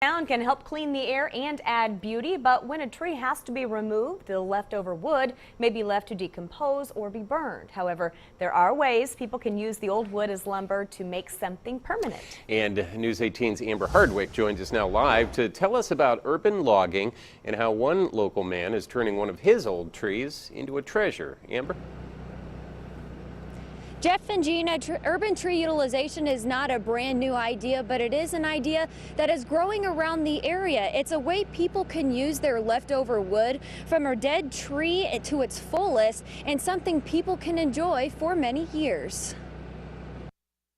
Sound can help clean the air and add beauty, but when a tree has to be removed, the leftover wood may be left to decompose or be burned. However, there are ways people can use the old wood as lumber to make something permanent. And News 18's Amber Hardwick joins us now live to tell us about urban logging and how one local man is turning one of his old trees into a treasure. Amber? Jeff and Gina, urban tree utilization is not a brand new idea, but it is an idea that is growing around the area. It's a way people can use their leftover wood from a dead tree to its fullest, and something people can enjoy for many years.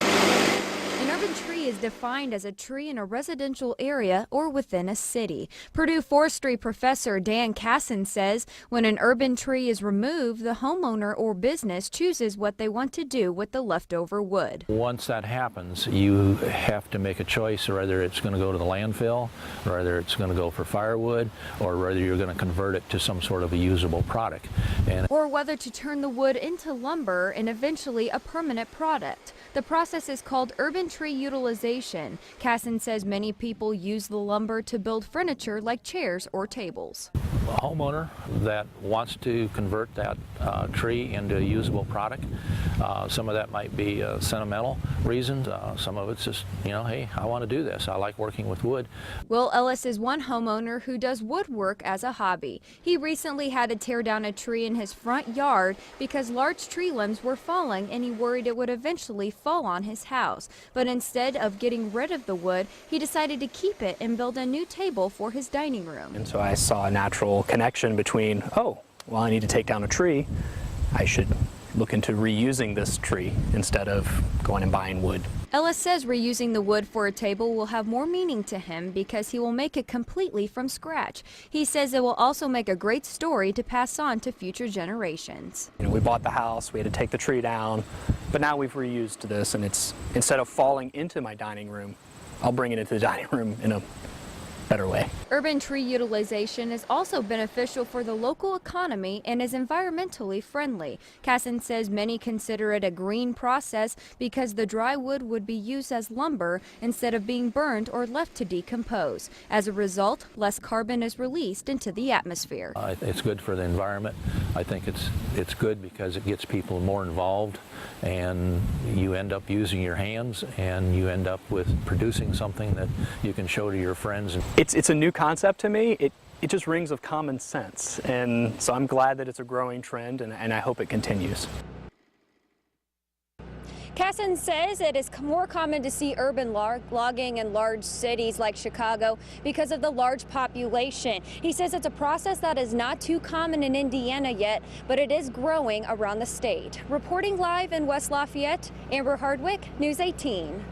An urban tree is defined as a tree in a residential area or within a city. Purdue forestry professor Dan Casson says when an urban tree is removed, the homeowner or business chooses what they want to do with the leftover wood. Once that happens, you have to make a choice whether it's going to go to the landfill, or whether it's going to go for firewood, or whether you're going to convert it to some sort of a usable product. Or whether to turn the wood into lumber and eventually a permanent product. The process is called urban tree utilization. Casson says many people use the lumber to build furniture like chairs or tables. A homeowner that wants to convert that tree into a usable product, some of that might be sentimental reasons, some of it's just, hey, I want to do this. I like working with wood. Will Ellis is one homeowner who does woodwork as a hobby. He recently had to tear down a tree in his front yard because large tree limbs were falling and he worried it would eventually fall on his house. But instead of getting rid of the wood, he decided to keep it and build a new table for his dining room. And so I saw a natural connection between, oh, well, I need to take down a tree. I should look into reusing this tree instead of going and buying wood. Ellis says reusing the wood for a table will have more meaning to him because he will make it completely from scratch. He says it will also make a great story to pass on to future generations. We bought the house, we had to take the tree down, but now we've reused this, and it's, instead of falling into my dining room, I'll bring it into the dining room in a better way. Urban tree utilization is also beneficial for the local economy and is environmentally friendly. Casson says many consider it a green process because the dry wood would be used as lumber instead of being burned or left to decompose. As a result, less carbon is released into the atmosphere. It's good for the environment. I think it's good because it gets people more involved, and you end up using your hands and you end up with producing something that you can show to your friends. It's a new concept to me. It just rings of common sense, and so I'm glad that it's a growing trend, and I hope it continues. Casson says it is more common to see urban logging in large cities like Chicago because of the large population. He says it's a process that is not too common in Indiana yet, but it is growing around the state. Reporting live in West Lafayette, Amber Hardwick, News 18.